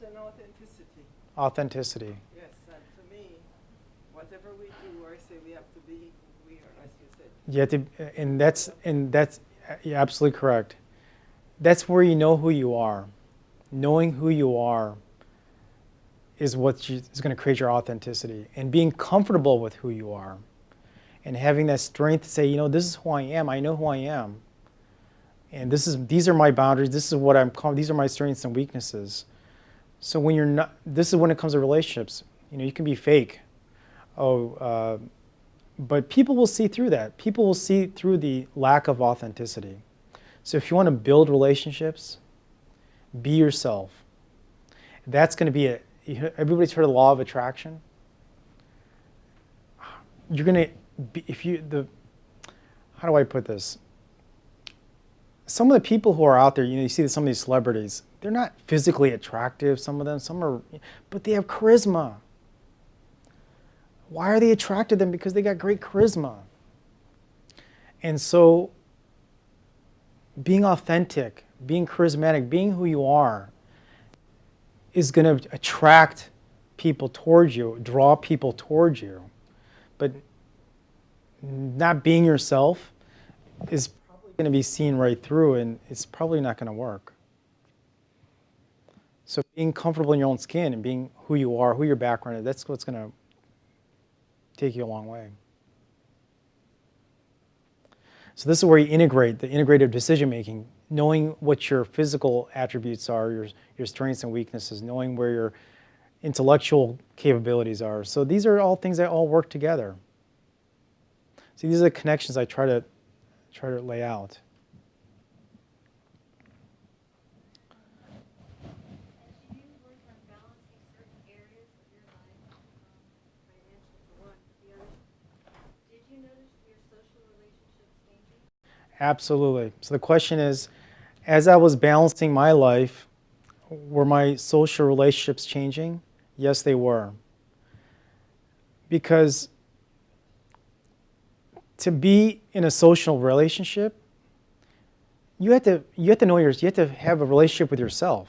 and authenticity. Authenticity. Yes, and for me, whatever we do or say, we have to be who we are, as you said. You have to, and that's you're absolutely correct. That's where you know who you are. Knowing who you are is what is going to create your authenticity, and being comfortable with who you are, and having that strength to say, you know, this is who I am. I know who I am, and these are my boundaries. This is what these are my strengths and weaknesses. So when you're not, this is when it comes to relationships. You know, you can be fake. But people will see through that. People will see through the lack of authenticity. So if you want to build relationships, be yourself. That's going to be everybody's heard of the law of attraction. You're going to be, how do I put this? Some of the people who are out there, you know, you see some of these celebrities, they're not physically attractive, some of them, but they have charisma. Why are they attracted to them? Because they got great charisma. And so being authentic, being charismatic, being who you are is going to attract people towards you, draw people towards you. But not being yourself is probably going to be seen right through, and it's probably not going to work. So being comfortable in your own skin and being who you are, who your background is, that's what's going to take you a long way. So this is where you integrate the integrative decision making, knowing what your physical attributes are, your strengths and weaknesses, knowing where your intellectual capabilities are. So these are all things that all work together. See, these are the connections I try to lay out. Absolutely. So the question is, as I was balancing my life, were my social relationships changing? Yes, they were. Because to be in a social relationship, you have to know you have to have a relationship with yourself.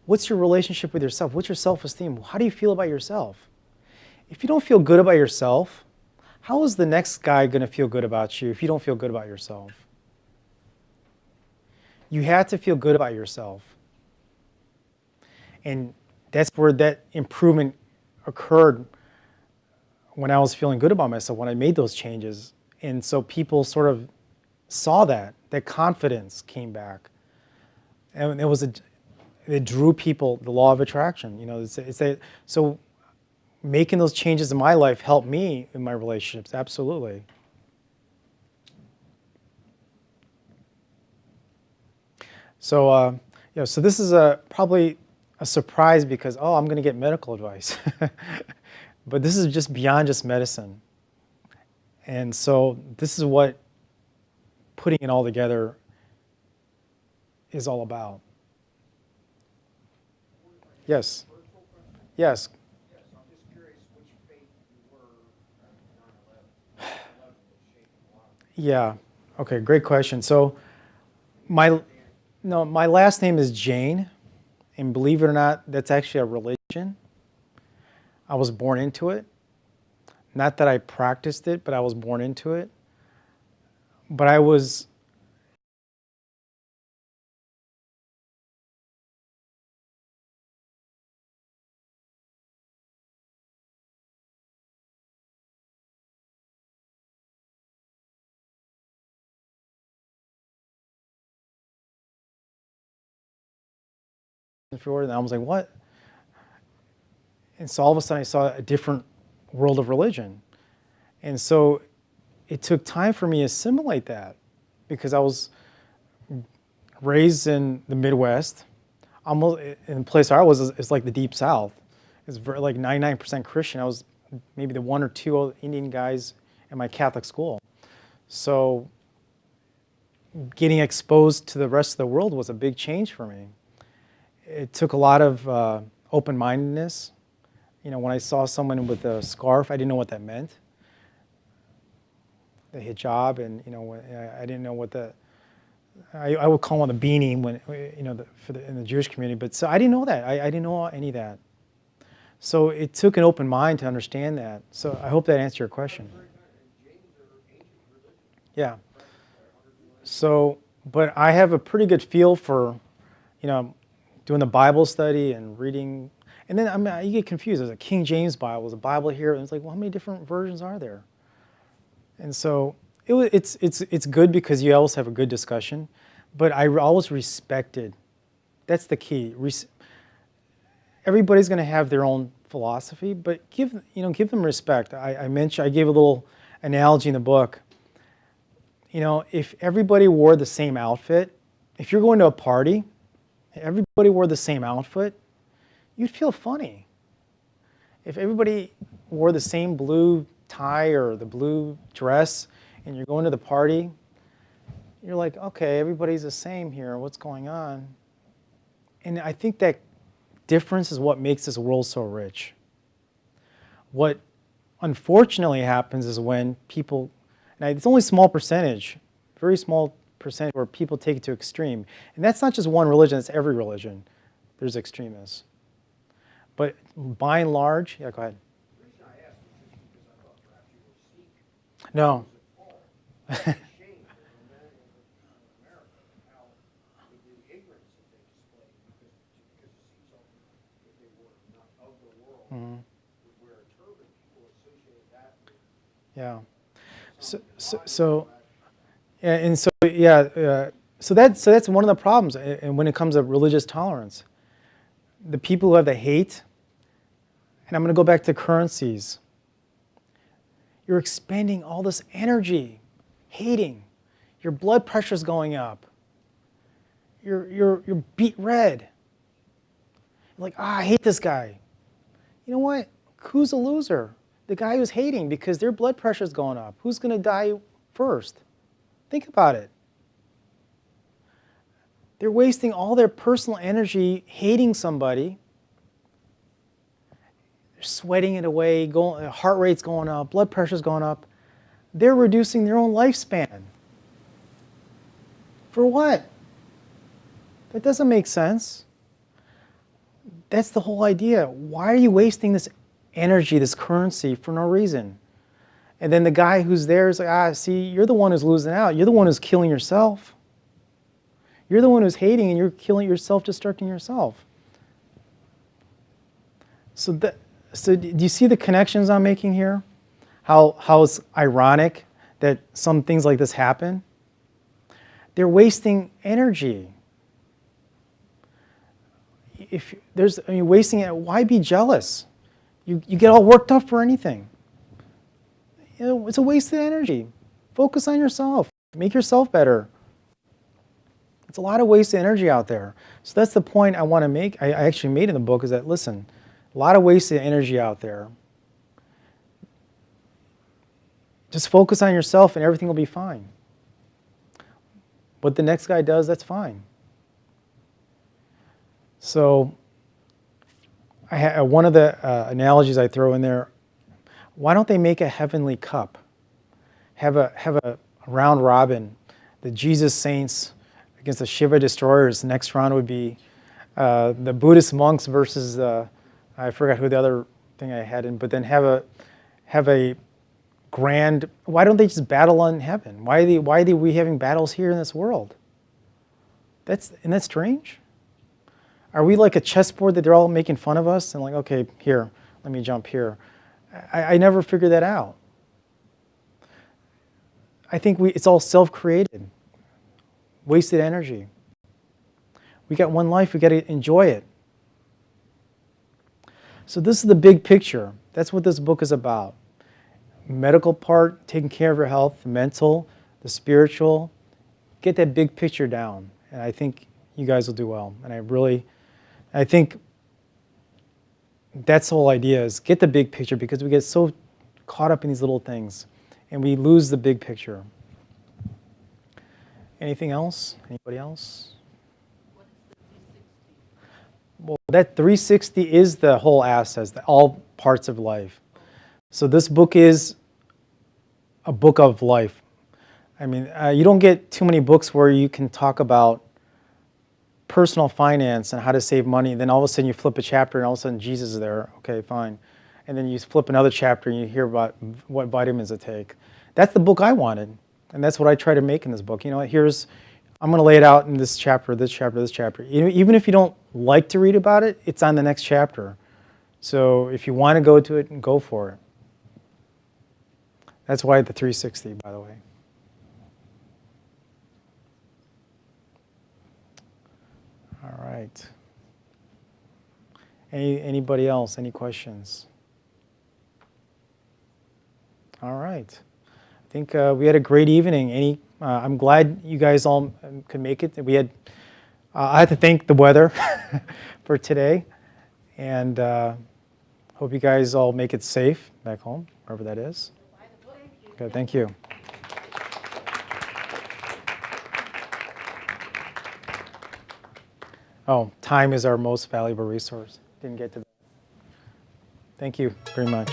What's your relationship with yourself? What's your self-esteem? How do you feel about yourself? If you don't feel good about yourself, how is the next guy going to feel good about you if you don't feel good about yourself? You have to feel good about yourself. And that's where that improvement occurred when I was feeling good about myself, when I made those changes. And so people sort of saw that confidence came back. And it drew people, the law of attraction. You know, so making those changes in my life helped me in my relationships, absolutely. So, so this is probably a surprise because, I'm going to get medical advice. But this is just beyond just medicine. And so this is what putting it all together is all about. Yes. Yes. Yeah. Okay. Great question. So, my last name is Jain, and believe it or not, that's actually a religion. I was born into it. Not that I practiced it, but I was born into it. But I was and I was like, what? And so all of a sudden I saw a different world of religion. And so it took time for me to assimilate that because I was raised in the Midwest. Almost in the place where I was is like the Deep South. It's like 99% Christian. I was maybe the one or two Indian guys in my Catholic school. So getting exposed to the rest of the world was a big change for me. It took a lot of open-mindedness. You know, when I saw someone with a scarf, I didn't know what that meant. The hijab, and I didn't know what I would call him a beanie when, you know, in the Jewish community. But so I didn't know that. I didn't know any of that. So it took an open mind to understand that. So I hope that answered your question. Yeah. So, but I have a pretty good feel for, you know, doing the Bible study and reading. And then, I mean, you get confused. There's a King James Bible, there's a Bible here, and it's like, well, how many different versions are there? And so it's good because you always have a good discussion, but I always respected. That's the key. Everybody's going to have their own philosophy, but give them respect. I gave a little analogy in the book. You know, if everybody wore the same outfit, if you're going to a party, everybody wore the same outfit, you'd feel funny. If everybody wore the same blue tie or the blue dress and you're going to the party, you're like, okay, everybody's the same here. What's going on? And I think that difference is what makes this world so rich. What unfortunately happens is when people, and it's only a small percentage, very small percentage where people take it to extreme. And that's not just one religion, it's every religion. There's extremists. But by and large, yeah, go ahead. The reason I asked was just because I thought perhaps you were Sikh. No. It's a shame for many of the people in America how the ignorance that they display because the Sikhs if they were not of the world, would wear a turban. People associated that with Yeah. So that's one of the problems, and when it comes to religious tolerance, the people who have the hate, and I'm going to go back to currencies. You're expending all this energy, hating. Your blood pressure's going up. You're beat red. You're like, I hate this guy. You know what? Who's a loser? The guy who's hating because their blood pressure's going up. Who's going to die first? Think about it. They're wasting all their personal energy hating somebody. They're sweating it away, heart rate's going up, blood pressure's going up. They're reducing their own lifespan. For what? That doesn't make sense. That's the whole idea. Why are you wasting this energy, this currency, for no reason? And then the guy who's there is like, see, you're the one who's losing out. You're the one who's killing yourself. You're the one who's hating and you're killing yourself, destructing yourself. So do you see the connections I'm making here? How it's ironic that some things like this happen? They're wasting energy. Wasting it, why be jealous? You get all worked up for anything. You know, it's a waste of energy. Focus on yourself. Make yourself better. It's a lot of wasted energy out there. So that's the point I want to make. I actually made in the book is that, listen, a lot of wasted energy out there. Just focus on yourself and everything will be fine. What the next guy does, that's fine. So one of the analogies I throw in there, why don't they make a heavenly cup? Have a round robin, the Jesus saints against the Shiva destroyers. The next round would be the Buddhist monks versus I forgot who the other thing I had in, but then have a grand. Why don't they just battle in heaven? Why are we having battles here in this world? Isn't that strange? Are we like a chessboard that they're all making fun of us and like, okay, here, let me jump here. I never figured that out. I think it's all self-created, wasted energy. We got one life, we got to enjoy it. So this is the big picture. That's what this book is about. Medical part, taking care of your health, the mental, the spiritual. Get that big picture down, and I think you guys will do well. And I think that's the whole idea is get the big picture because we get so caught up in these little things and we lose the big picture. Anything else? Anybody else? What is the 360? Well, that 360 is the whole assets, all parts of life. So this book is a book of life. I mean, you don't get too many books where you can talk about personal finance and how to save money, and then all of a sudden you flip a chapter and all of a sudden Jesus is there. Okay, fine. And then you flip another chapter and you hear about what vitamins to take. That's the book I wanted, and that's what I try to make in this book. You know, I'm going to lay it out in this chapter, this chapter, this chapter. Even if you don't like to read about it, it's on the next chapter. So if you want to go to it, go for it. That's why the 360, by the way. All right. Anybody else? Any questions? All right. I think we had a great evening. I'm glad you guys all could make it. I had to thank the weather for today, and hope you guys all make it safe back home, wherever that is. Okay, thank you. Oh, time is our most valuable resource. Didn't get to that. Thank you very much.